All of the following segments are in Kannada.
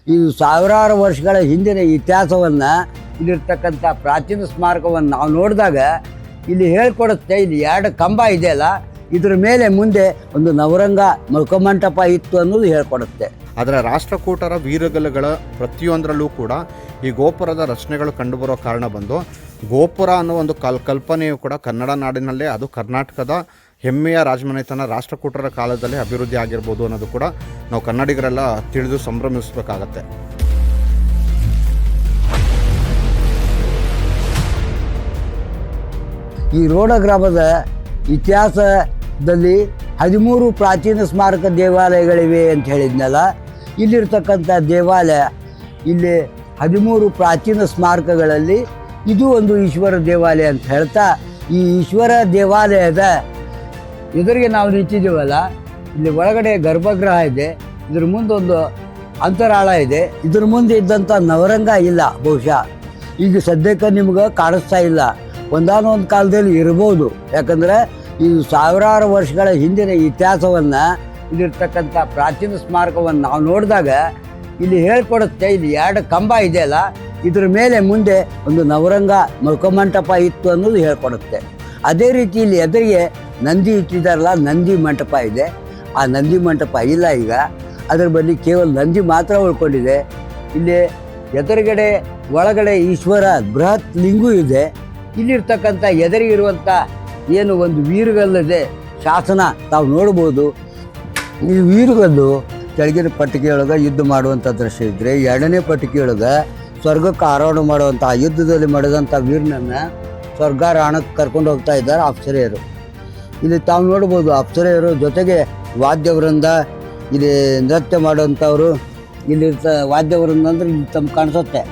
ಇದು ಸಾವಿರಾರು ವರ್ಷಗಳ ಹಿಂದಿನ ಇತಿಹಾಸವನ್ನು ಇಲ್ಲಿರ್ತಕ್ಕಂಥ ಪ್ರಾಚೀನ ಸ್ಮಾರಕವನ್ನು ನಾವು ನೋಡಿದಾಗ ಇಲ್ಲಿ ಹೇಳ್ಕೊಡುತ್ತೆ. ಇಲ್ಲಿ 2 ಕಂಬ ಇದೆಯಲ್ಲ, ಇದ್ರ ಮೇಲೆ ಮುಂದೆ ಒಂದು ನವರಂಗ ಮುಖಮಂಟಪ ಇತ್ತು ಅನ್ನೋದು ಹೇಳ್ಕೊಡುತ್ತೆ. ಆದರೆ ರಾಷ್ಟ್ರಕೂಟರ ವೀರಗಲ್ಲುಗಳ ಪ್ರತಿಯೊಂದರಲ್ಲೂ ಕೂಡ ಈ ಗೋಪುರದ ರಚನೆಗಳು ಕಂಡುಬರೋ ಕಾರಣ ಬಂದು ಗೋಪುರ ಅನ್ನೋ ಒಂದು ಕಲ್ಪನೆಯು ಕೂಡ ಕನ್ನಡ ನಾಡಿನಲ್ಲೇ, ಅದು ಕರ್ನಾಟಕದ ಹೆಮ್ಮೆಯ ರಾಜಮನೆತನ ರಾಷ್ಟ್ರಕೂಟರ ಕಾಲದಲ್ಲಿ ಅಭಿವೃದ್ಧಿ ಆಗಿರ್ಬೋದು ಅನ್ನೋದು ಕೂಡ ನಾವು ಕನ್ನಡಿಗರೆಲ್ಲ ತಿಳಿದು ಸಂಭ್ರಮಿಸಬೇಕಾಗತ್ತೆ. ಈ ರೋಣ ಗ್ರಾಮದ ಇತಿಹಾಸದಲ್ಲಿ 13 ಪ್ರಾಚೀನ ಸ್ಮಾರಕ ದೇವಾಲಯಗಳಿವೆ ಅಂತ ಹೇಳಿದ್ನಲ್ಲ. ಇಲ್ಲಿರ್ತಕ್ಕಂಥ ದೇವಾಲಯ, ಇಲ್ಲಿ 13 ಪ್ರಾಚೀನ ಸ್ಮಾರಕಗಳಲ್ಲಿ ಇದು ಒಂದು ಈಶ್ವರ ದೇವಾಲಯ ಅಂತ ಹೇಳ್ತಾ, ಈ ಈಶ್ವರ ದೇವಾಲಯದ ಎದುರಿಗೆ ನಾವು ನಿಂತಿದ್ದೀವಲ್ಲ, ಇಲ್ಲಿ ಒಳಗಡೆ ಗರ್ಭಗೃಹ ಇದೆ, ಇದ್ರ ಮುಂದೊಂದು ಅಂತರಾಳ ಇದೆ. ಇದ್ರ ಮುಂದೆ ಇದ್ದಂಥ ನವರಂಗ ಇಲ್ಲ, ಬಹುಶಃ ಈಗ ಸದ್ಯಕ್ಕೆ ನಿಮ್ಗೆ ಕಾಣಿಸ್ತಾ ಇಲ್ಲ. ಒಂದಾನೊಂದು ಕಾಲದಲ್ಲಿ ಇರ್ಬೋದು, ಯಾಕಂದರೆ ಇದು ಸಾವಿರಾರು ವರ್ಷಗಳ ಹಿಂದಿನ ಇತಿಹಾಸವನ್ನು ಇಲ್ಲಿರ್ತಕ್ಕಂಥ ಪ್ರಾಚೀನ ಸ್ಮಾರಕವನ್ನು ನಾವು ನೋಡಿದಾಗ ಇಲ್ಲಿ ಹೇಳ್ಕೊಡುತ್ತೆ. ಇಲ್ಲಿ 2 ಕಂಬ ಇದೆಯಲ್ಲ, ಇದ್ರ ಮೇಲೆ ಮುಂದೆ ಒಂದು ನವರಂಗ ಮುಖಮಂಟಪ ಇತ್ತು ಅನ್ನೋದು ಹೇಳ್ಕೊಡುತ್ತೆ. ಅದೇ ರೀತಿ ಇಲ್ಲಿ ಎದುರಿಗೆ ನಂದಿ ಇಟ್ಟಿದ್ದಾರಲ್ಲ, ನಂದಿ ಮಂಟಪ ಇದೆ. ಆ ನಂದಿ ಮಂಟಪ ಇಲ್ಲ ಈಗ, ಅದರ ಬಳಿ ಕೇವಲ ನಂದಿ ಮಾತ್ರ ಉಳ್ಕೊಂಡಿದೆ. ಇಲ್ಲಿ ಎದುರುಗಡೆ ಒಳಗಡೆ ಈಶ್ವರ ಬೃಹತ್ ಲಿಂಗು ಇದೆ. ಇಲ್ಲಿರ್ತಕ್ಕಂಥ ಎದುರಿಗಿರುವಂಥ ಏನು ಒಂದು ವೀರಗಲ್ಲಿದೆ ಶಾಸನ ತಾವು ನೋಡ್ಬೋದು. ಈ ವೀರಗಲ್ಲು ಕೆಳಗಿನ ಪಟ್ಟಿಗೆಯೊಳಗೆ ಯುದ್ಧ ಮಾಡುವಂಥ ದೃಶ್ಯ ಇದ್ದರೆ, 2ನೇ ಪಟ್ಟಿಗೆಯೊಳಗೆ ಸ್ವರ್ಗಕ್ಕೆ ಆರೋಹಣ ಮಾಡುವಂಥ ಯುದ್ಧದಲ್ಲಿ ಮಾಡಿದಂಥ ವೀರನನ್ನು ಸ್ವರ್ಗಾರೋಹಣಕ್ಕೆ ಕರ್ಕೊಂಡು ಹೋಗ್ತಾ ಇದ್ದಾರೆ ಅಪ್ಸರೆಯರು. ಇಲ್ಲಿ ತಾವು ನೋಡ್ಬೋದು ಅಪ್ಸರೆಯರು ಜೊತೆಗೆ ವಾದ್ಯವೃಂದ, ಇಲ್ಲಿ ನೃತ್ಯ ಮಾಡುವಂಥವ್ರು. ಇಲ್ಲಿ ವಾದ್ಯವೃಂದ ಅಂದರೆ ಇಲ್ಲಿ ತಮ್ಮ ಕಾಣಿಸುತ್ತೆ,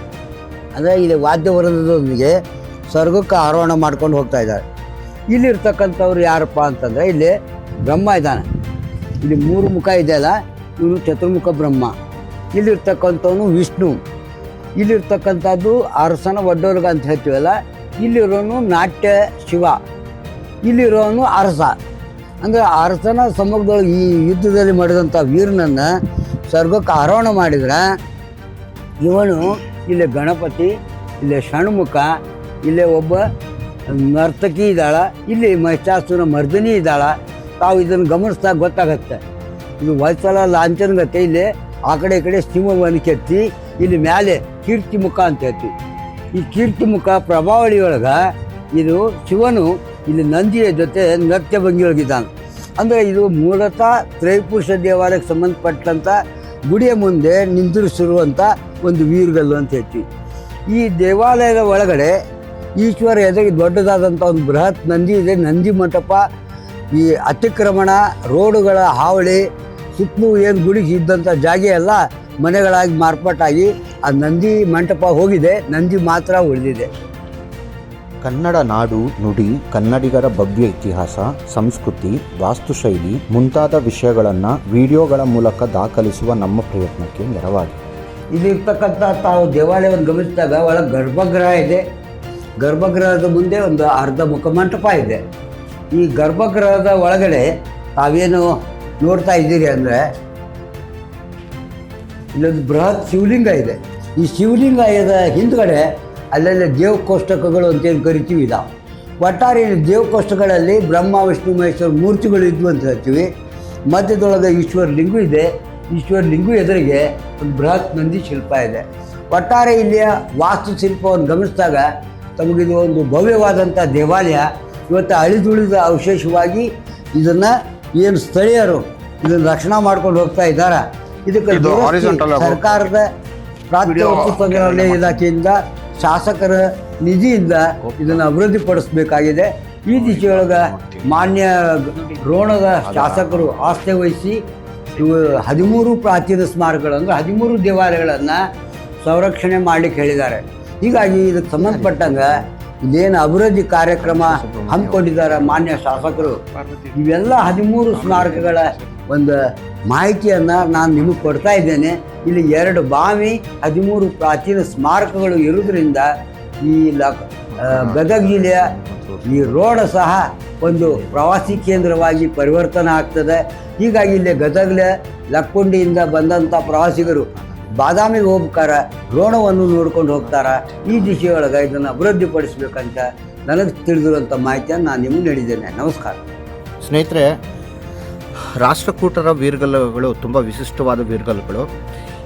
ಅಂದರೆ ಇಲ್ಲಿ ವಾದ್ಯವೃಂದದೊಂದಿಗೆ ಸ್ವರ್ಗಕ್ಕೆ ಆರೋಹಣ ಮಾಡ್ಕೊಂಡು ಹೋಗ್ತಾ ಇದ್ದಾರೆ. ಇಲ್ಲಿರ್ತಕ್ಕಂಥವ್ರು ಯಾರಪ್ಪ ಅಂತಂದರೆ, ಇಲ್ಲಿ ಬ್ರಹ್ಮ ಇದ್ದಾನೆ. ಇಲ್ಲಿ 3 ಮುಖ ಇದೆಯಲ್ಲ, ಇವನು ಚತುರ್ಮುಖ ಬ್ರಹ್ಮ. ಇಲ್ಲಿರ್ತಕ್ಕಂಥವನು ವಿಷ್ಣು. ಇಲ್ಲಿರ್ತಕ್ಕಂಥದ್ದು ಅರಸನ ಒಡ್ಡೋಲ್ಗ ಅಂತ ಹೇಳ್ತೀವಲ್ಲ, ಇಲ್ಲಿರೋನು ನಾಟ್ಯ ಶಿವ. ಇಲ್ಲಿರೋನು ಅರಸ. ಅಂದರೆ ಅರಸನ ಸಮ್ಮುಖದೊಳಗೆ ಈ ಯುದ್ಧದಲ್ಲಿ ಮಾಡಿದಂಥ ವೀರನನ್ನು ಸ್ವರ್ಗಕ್ಕೆ ಆರೋಹಣ ಮಾಡಿದ್ರೆ, ಇವನು ಇಲ್ಲಿ ಗಣಪತಿ, ಇಲ್ಲಿ ಷಣ್ಮುಖ, ಇಲ್ಲೇ ಒಬ್ಬ ನರ್ತಕಿ ಇದ್ದಾಳ, ಇಲ್ಲಿ ಮಹಿಷಾಸುರ ಮರ್ದಿನಿ ಇದ್ದಾಳ. ತಾವು ಇದನ್ನು ಗಮನಿಸಿದಾಗ ಗೊತ್ತಾಗತ್ತೆ. ಇದು ವತ್ಸಲ ಲಾಂಛನಗತ್ತೆ. ಇಲ್ಲಿ ಆ ಕಡೆ ಈ ಕಡೆ ಸಿಂಹವನ್ನು ಕೆತ್ತಿ ಇಲ್ಲಿ ಮೇಲೆ ಕೀರ್ತಿಮುಖ ಅಂತ ಹೇಳ್ತೀವಿ. ಈ ಕೀರ್ತಿಮುಖ ಪ್ರಭಾವಳಿಯೊಳಗೆ ಇದು ಶಿವನು ಇಲ್ಲಿ ನಂದಿಯ ಜೊತೆ ನೃತ್ಯ ಭಂಗಿಯೊಳಗಿದ್ದಾನೆ. ಅಂದರೆ ಇದು ಮೂಲತಃ ತ್ರೈಪುರುಷ ದೇವಾಲಯಕ್ಕೆ ಸಂಬಂಧಪಟ್ಟಂಥ ಗುಡಿಯ ಮುಂದೆ ನಿಂತಿರಿಸಿರುವಂಥ ಒಂದು ವೀರಗಲ್ಲು ಅಂತ ಹೇಳ್ತೀವಿ. ಈ ದೇವಾಲಯದ ಒಳಗಡೆ ಈಶ್ವರ ಎದುರಿಗೆ ದೊಡ್ಡದಾದಂಥ ಒಂದು ಬೃಹತ್ ನಂದಿ ಇದೆ. ನಂದಿ ಮಂಟಪ, ಈ ಅತಿಕ್ರಮಣ, ರೋಡುಗಳ ಹಾವಳಿ, ಸುತ್ತಲೂ ಏನು ಗುಡಿಗೆ ಇದ್ದಂಥ ಜಾಗ ಎಲ್ಲ ಮನೆಗಳಾಗಿ ಮಾರ್ಪಾಟಾಗಿ ಆ ನಂದಿ ಮಂಟಪ ಹೋಗಿದೆ, ನಂದಿ ಮಾತ್ರ ಉಳಿದಿದೆ. ಕನ್ನಡ ನಾಡು, ನುಡಿ, ಕನ್ನಡಿಗರ ಭವ್ಯ ಇತಿಹಾಸ, ಸಂಸ್ಕೃತಿ, ವಾಸ್ತುಶೈಲಿ ಮುಂತಾದ ವಿಷಯಗಳನ್ನು ವಿಡಿಯೋಗಳ ಮೂಲಕ ದಾಖಲಿಸುವ ನಮ್ಮ ಪ್ರಯತ್ನಕ್ಕೆ ನೆರವಾಗಿ. ಇಲ್ಲಿರ್ತಕ್ಕಂಥ ತಾವು ದೇವಾಲಯವನ್ನು ಗಮನಿಸಿದಾಗ ಒಳಗೆ ಗರ್ಭಗೃಹ ಇದೆ. ಗರ್ಭಗೃಹದ ಮುಂದೆ ಒಂದು ಅರ್ಧ ಮುಖಮಂಟಪ ಇದೆ. ಈ ಗರ್ಭಗೃಹದ ಒಳಗಡೆ ತಾವೇನು ನೋಡ್ತಾ ಇದ್ದೀರಿ ಅಂದರೆ, ಇಲ್ಲೊಂದು ಬೃಹತ್ ಶಿವಲಿಂಗ ಇದೆ. ಈ ಶಿವಲಿಂಗದ ಹಿಂದ್ಗಡೆ ಅಲ್ಲೆಲ್ಲ ದೇವಕೋಷ್ಟಕಗಳು ಅಂತೇನು ಕರಿತೀವಿ ಇದಾವೆ. ಒಟ್ಟಾರೆ ಇಲ್ಲಿ ದೇವಕೋಷ್ಟಗಳಲ್ಲಿ ಬ್ರಹ್ಮ, ವಿಷ್ಣು, ಮಹೇಶ್ವರ ಮೂರ್ತಿಗಳು ಇದ್ವು ಅಂತ ಹೇಳ್ತೀವಿ. ಮಧ್ಯದೊಳಗೆ ಈಶ್ವರ ಲಿಂಗು ಇದೆ. ಈಶ್ವರ ಲಿಂಗು ಎದುರಿಗೆ ಒಂದು ಬೃಹತ್ ನಂದಿ ಶಿಲ್ಪ ಇದೆ. ಒಟ್ಟಾರೆ ಇಲ್ಲಿಯ ವಾಸ್ತುಶಿಲ್ಪವನ್ನು ಗಮನಿಸಿದಾಗ ತಮಗಿದು ಒಂದು ಭವ್ಯವಾದಂಥ ದೇವಾಲಯ. ಇವತ್ತು ಅಳಿದುಳಿದ ಅವಶೇಷವಾಗಿ ಇದನ್ನು ಏನು ಸ್ಥಳೀಯರು ಇದನ್ನು ರಕ್ಷಣಾ ಮಾಡ್ಕೊಂಡು ಹೋಗ್ತಾ ಇದ್ದಾರೆ. ಇದಕ್ಕೆ ಸರ್ಕಾರದ ಪ್ರಾಂತ್ಯ ವಸ್ತು ಸಂಗ್ರಹಾಲಯ ಇಲಾಖೆಯಿಂದ, ಶಾಸಕರ ನಿಧಿಯಿಂದ ಇದನ್ನು ಅಭಿವೃದ್ಧಿಪಡಿಸಬೇಕಾಗಿದೆ. ಈ ದಿಶೆಯೊಳಗೆ ಮಾನ್ಯ ರೋಣದ ಶಾಸಕರು ಆಸ್ಥೆ ವಹಿಸಿ ಇವು 13 ಪ್ರಾಚೀನ ಸ್ಮಾರಕಗಳನ್ನು, 13 ದೇವಾಲಯಗಳನ್ನು ಸಂರಕ್ಷಣೆ ಮಾಡಲಿಕ್ಕೆ ಹೇಳಿದ್ದಾರೆ. ಹೀಗಾಗಿ ಇದಕ್ಕೆ ಸಂಬಂಧಪಟ್ಟಂಗೆ ಇದೇನು ಅಭಿವೃದ್ಧಿ ಕಾರ್ಯಕ್ರಮ ಹಮ್ಮಿಕೊಂಡಿದ್ದಾರೆ ಮಾನ್ಯ ಶಾಸಕರು, ಇವೆಲ್ಲ 13 ಸ್ಮಾರಕಗಳ ಒಂದು ಮಾಹಿತಿಯನ್ನು ನಾನು ನಿಮಗೆ ಕೊಡ್ತಾ ಇದ್ದೇನೆ. ಇಲ್ಲಿ 2 ಬಾವಿ, 13 ಪ್ರಾಚೀನ ಸ್ಮಾರಕಗಳು ಇರುವುದರಿಂದ ಈ ಗದಗ ಜಿಲ್ಲೆಯ ಈ ರೋಡ್ ಸಹ ಒಂದು ಪ್ರವಾಸಿ ಕೇಂದ್ರವಾಗಿ ಪರಿವರ್ತನೆ ಆಗ್ತದೆ. ಹೀಗಾಗಿ ಇಲ್ಲಿ ಗದಗ ಲಕ್ಕುಂಡಿಯಿಂದ ಬಂದಂಥ ಪ್ರವಾಸಿಗರು ಬಾದಾಮಿಗೆ ಹೋಗ್ಬೇಕಾರ ರೋಣವನ್ನು ನೋಡ್ಕೊಂಡು ಹೋಗ್ತಾರ. ಈ ದಿಶೆಯೊಳಗೆ ಇದನ್ನು ಅಭಿವೃದ್ಧಿಪಡಿಸ್ಬೇಕಂತ ನನಗೆ ತಿಳಿದಿರುವಂಥ ಮಾಹಿತಿಯನ್ನು ನಾನು ನಿಮಗೆ ನೀಡಿದ್ದೇನೆ. ನಮಸ್ಕಾರ ಸ್ನೇಹಿತರೆ, ರಾಷ್ಟ್ರಕೂಟರ ವೀರ್ಗಲ್ಲುಗಳು ತುಂಬ ವಿಶಿಷ್ಟವಾದ ವೀರ್ಗಲ್ಲುಗಳು.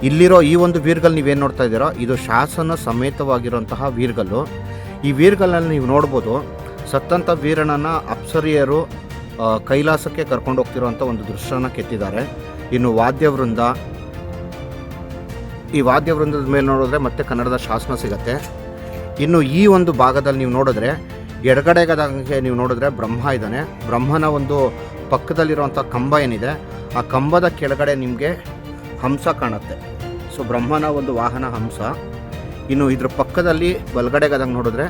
ಇಲ್ಲಿರೋ ಈ ಒಂದು ವೀರ್ಗಲ್ ನೀವೇನು ನೋಡ್ತಾ ಇದ್ದೀರೋ ಇದು ಶಾಸನ ಸಮೇತವಾಗಿರುವಂತಹ ವೀರ್ಗಲ್ಲು. ಈ ವೀರ್ಗಲ್ಲಲ್ಲಿ ನೀವು ನೋಡ್ಬೋದು ಸತ್ತಂಥ ವೀರನನ್ನು ಅಪ್ಸರಿಯರು ಕೈಲಾಸಕ್ಕೆ ಕರ್ಕೊಂಡು ಹೋಗ್ತಿರುವಂಥ ಒಂದು ದೃಶ್ಯನ ಕೆತ್ತಿದ್ದಾರೆ. ಇನ್ನು ವಾದ್ಯವೃಂದ, ಈ ವಾದ್ಯವೃಂದದ ಮೇಲೆ ನೋಡಿದ್ರೆ ಮತ್ತೆ ಕನ್ನಡದ ಶಾಸನ ಸಿಗತ್ತೆ. ಇನ್ನು ಈ ಒಂದು ಭಾಗದಲ್ಲಿ ನೀವು ನೋಡಿದ್ರೆ ಎಡಗಡೆಗದಂಗೆ ನೀವು ನೋಡಿದ್ರೆ ಬ್ರಹ್ಮ ಇದ್ದಾನೆ. ಬ್ರಹ್ಮನ ಒಂದು ಪಕ್ಕದಲ್ಲಿರುವಂಥ ಕಂಬ ಏನಿದೆ ಆ ಕಂಬದ ಕೆಳಗಡೆ ನಿಮಗೆ ಹಂಸ ಕಾಣುತ್ತೆ. ಸೊ ಬ್ರಹ್ಮನ ಒಂದು ವಾಹನ ಹಂಸ. ಇನ್ನು ಇದ್ರ ಪಕ್ಕದಲ್ಲಿ ಬಲಗಡೆಗದಂಗೆ ನೋಡಿದ್ರೆ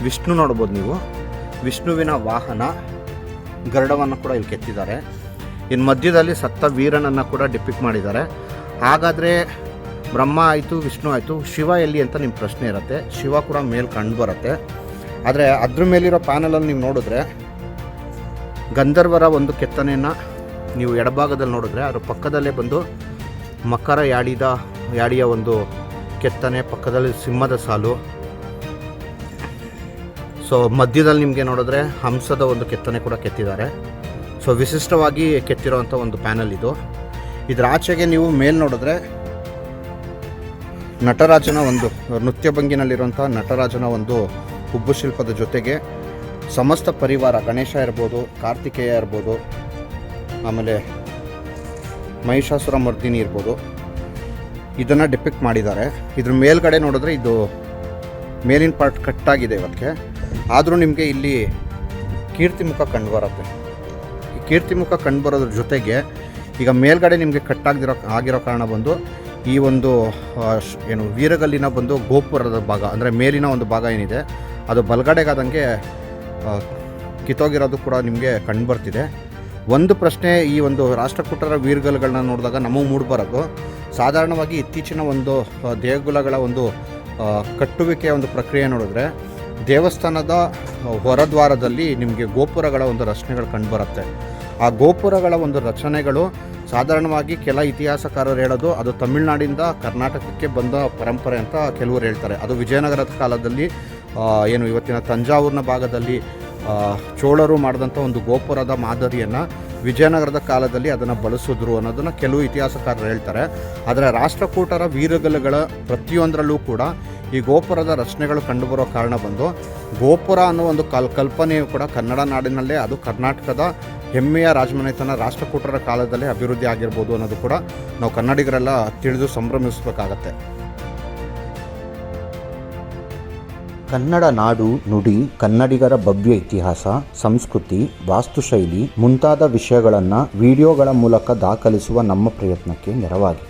ವಿಷ್ಣು ನೋಡ್ಬೋದು ನೀವು. ವಿಷ್ಣುವಿನ ವಾಹನ ಗರುಡವನ್ನು ಕೂಡ ಇಲ್ಲಿ ಕೆತ್ತಿದ್ದಾರೆ. ಇನ್ನು ಮಧ್ಯದಲ್ಲಿ ಸತ್ತ ವೀರನನ್ನು ಕೂಡ ಡಿಪಿಕ್ಟ್ ಮಾಡಿದ್ದಾರೆ. ಹಾಗಾದರೆ ಬ್ರಹ್ಮ ಆಯಿತು, ವಿಷ್ಣು ಆಯಿತು, ಶಿವ ಎಲ್ಲಿ ಅಂತ ನಿಮ್ಮ ಪ್ರಶ್ನೆ ಇರುತ್ತೆ. ಶಿವ ಕೂಡ ಮೇಲೆ ಕಂಡು ಬರುತ್ತೆ. ಆದರೆ ಅದ್ರ ಮೇಲಿರೋ ಪ್ಯಾನಲಲ್ಲಿ ನೀವು ನೋಡಿದ್ರೆ ಗಂಧರ್ವರ ಒಂದು ಕೆತ್ತನೆಯನ್ನು ನೀವು ಎಡಭಾಗದಲ್ಲಿ ನೋಡಿದ್ರೆ ಅದ್ರ ಪಕ್ಕದಲ್ಲೇ ಬಂದು ಮಕರ ಯಾಡಿಯ ಒಂದು ಕೆತ್ತನೆ, ಪಕ್ಕದಲ್ಲಿ ಸಿಂಹದ ಸಾಲು. ಸೊ ಮಧ್ಯದಲ್ಲಿ ನಿಮಗೆ ನೋಡಿದ್ರೆ ಹಂಸದ ಒಂದು ಕೆತ್ತನೆ ಕೂಡ ಕೆತ್ತಿದ್ದಾರೆ. ಸೊ ವಿಶಿಷ್ಟವಾಗಿ ಕೆತ್ತಿರೋವಂಥ ಒಂದು ಪ್ಯಾನಲ್ ಇದು. ಇದರ ಆಚೆಗೆ ನೀವು ಮೇಲೆ ನೋಡಿದ್ರೆ ನಟರಾಜನ ಒಂದು ನೃತ್ಯ ಭಂಗಿನಲ್ಲಿರುವಂಥ ನಟರಾಜನ ಒಂದು ಹುಬ್ಬು ಶಿಲ್ಪದ ಜೊತೆಗೆ ಸಮಸ್ತ ಪರಿವಾರ, ಗಣೇಶ ಇರ್ಬೋದು, ಕಾರ್ತಿಕೇಯ ಇರ್ಬೋದು, ಆಮೇಲೆ ಮಹಿಷಾಸುರ ಮರ್ದಿನಿ ಇರ್ಬೋದು, ಇದನ್ನು ಡಿಪಿಕ್ಟ್ ಮಾಡಿದ್ದಾರೆ. ಇದ್ರ ಮೇಲ್ಗಡೆ ನೋಡಿದ್ರೆ ಇದು ಮೇಲಿನ ಪಾರ್ಟ್ ಕಟ್ಟಾಗಿದೆ ಇವತ್ತಿಗೆ. ಆದರೂ ನಿಮಗೆ ಇಲ್ಲಿ ಕೀರ್ತಿಮುಖ ಕಂಡು ಬರುತ್ತೆ. ಈ ಕೀರ್ತಿಮುಖ ಕಂಡು ಬರೋದ್ರ ಜೊತೆಗೆ ಈಗ ಮೇಲ್ಗಡೆ ನಿಮಗೆ ಆಗಿರೋ ಕಾರಣ ಬಂದು ಈ ಒಂದು ಏನು ವೀರಗಲ್ಲಿನ ಬಂದು ಗೋಪುರದ ಭಾಗ, ಅಂದರೆ ಮೇಲಿನ ಒಂದು ಭಾಗ ಏನಿದೆ ಅದು ಬಲಗಡೆಗಾದಂಗೆ ಕಿತ್ತೋಗಿರೋದು ಕೂಡ ನಿಮಗೆ ಕಂಡು ಬರ್ತಿದೆ. ಒಂದು ಪ್ರಶ್ನೆ, ಈ ಒಂದು ರಾಷ್ಟ್ರಕೂಟರ ವೀರಗಲ್ಲುಗಳನ್ನ ನೋಡಿದಾಗ ನಮಗೆ ಮೂಡಿಬರೋದು, ಸಾಧಾರಣವಾಗಿ ಇತ್ತೀಚಿನ ಒಂದು ದೇಗುಲಗಳ ಒಂದು ಕಟ್ಟುವಿಕೆಯ ಒಂದು ಪ್ರಕ್ರಿಯೆ ನೋಡಿದ್ರೆ ದೇವಸ್ಥಾನದ ಹೊರದ್ವಾರದಲ್ಲಿ ನಿಮಗೆ ಗೋಪುರಗಳ ಒಂದು ರಚನೆಗಳು ಕಂಡುಬರುತ್ತೆ. ಆ ಗೋಪುರಗಳ ಒಂದು ರಚನೆಗಳು ಸಾಧಾರಣವಾಗಿ ಕೆಲ ಇತಿಹಾಸಕಾರರು ಹೇಳೋದು ಅದು ತಮಿಳುನಾಡಿಂದ ಕರ್ನಾಟಕಕ್ಕೆ ಬಂದ ಪರಂಪರೆ ಅಂತ ಕೆಲವರು ಹೇಳ್ತಾರೆ. ಅದು ವಿಜಯನಗರದ ಕಾಲದಲ್ಲಿ ಏನು ಇವತ್ತಿನ ತಂಜಾವೂರಿನ ಭಾಗದಲ್ಲಿ ಚೋಳರು ಮಾಡಿದಂಥ ಒಂದು ಗೋಪುರದ ಮಾದರಿಯನ್ನು ವಿಜಯನಗರದ ಕಾಲದಲ್ಲಿ ಅದನ್ನು ಬಳಸಿದ್ರು ಅನ್ನೋದನ್ನು ಕೆಲವು ಇತಿಹಾಸಕಾರರು ಹೇಳ್ತಾರೆ. ಆದರೆ ರಾಷ್ಟ್ರಕೂಟರ ವೀರಗಲ್ಲುಗಳ ಪ್ರತಿಯೊಂದರಲ್ಲೂ ಕೂಡ ಈ ಗೋಪುರದ ರಚನೆಗಳು ಕಂಡುಬರೋ ಕಾರಣ ಬಂದು ಗೋಪುರ ಅನ್ನೋ ಒಂದು ಕಲ್ಪನೆಯು ಕೂಡ ಕನ್ನಡ ನಾಡಿನಲ್ಲೇ, ಅದು ಕರ್ನಾಟಕದ ಹೆಮ್ಮೆಯ ರಾಜಮನೆತನ ರಾಷ್ಟ್ರಕೂಟರ ಕಾಲದಲ್ಲೇ ಅಭಿವೃದ್ಧಿ ಆಗಿರ್ಬೋದು ಅನ್ನೋದು ಕೂಡ ನಾವು ಕನ್ನಡಿಗರೆಲ್ಲ ತಿಳಿದು ಸಂಭ್ರಮಿಸಬೇಕಾಗತ್ತೆ. ಕನ್ನಡ ನಾಡು, ನುಡಿ, ಕನ್ನಡಿಗರ ಭವ್ಯ ಇತಿಹಾಸ, ಸಂಸ್ಕೃತಿ, ವಾಸ್ತುಶೈಲಿ ಮುಂತಾದ ವಿಷಯಗಳನ್ನು ವಿಡಿಯೋಗಳ ಮೂಲಕ ದಾಖಲಿಸುವ ನಮ್ಮ ಪ್ರಯತ್ನಕ್ಕೆ ನೆರವಾಗಿ